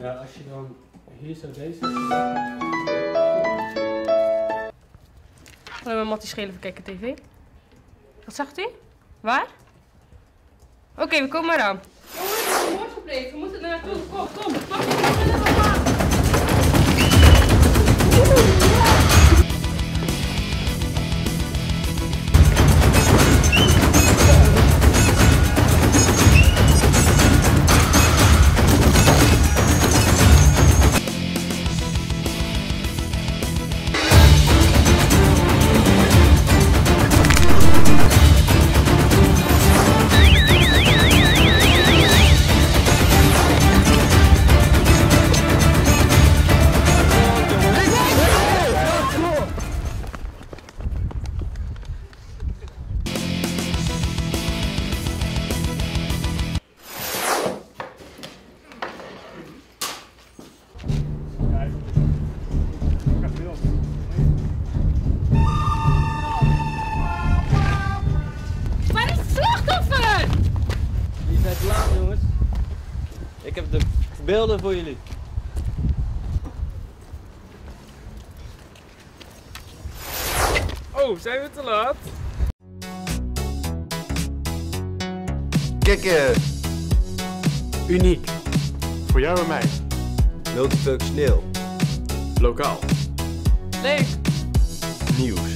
Ja, als je dan hier zo deze... Hallo, mijn Mattie Schelen van Kijken TV. Wat zegt u? Waar? Oké, we komen eraan. Jongens, we moeten mooi gebleven. We moeten er naartoe. Kom, kom. Waar is het slachtoffer? Jullie zijn te laat, jongens. Ik heb de beelden voor jullie. Oh, zijn we te laat? Kikken! Uniek. Voor jou en mij. Multifunctioneel. Lokaal. Leuk. Nieuws.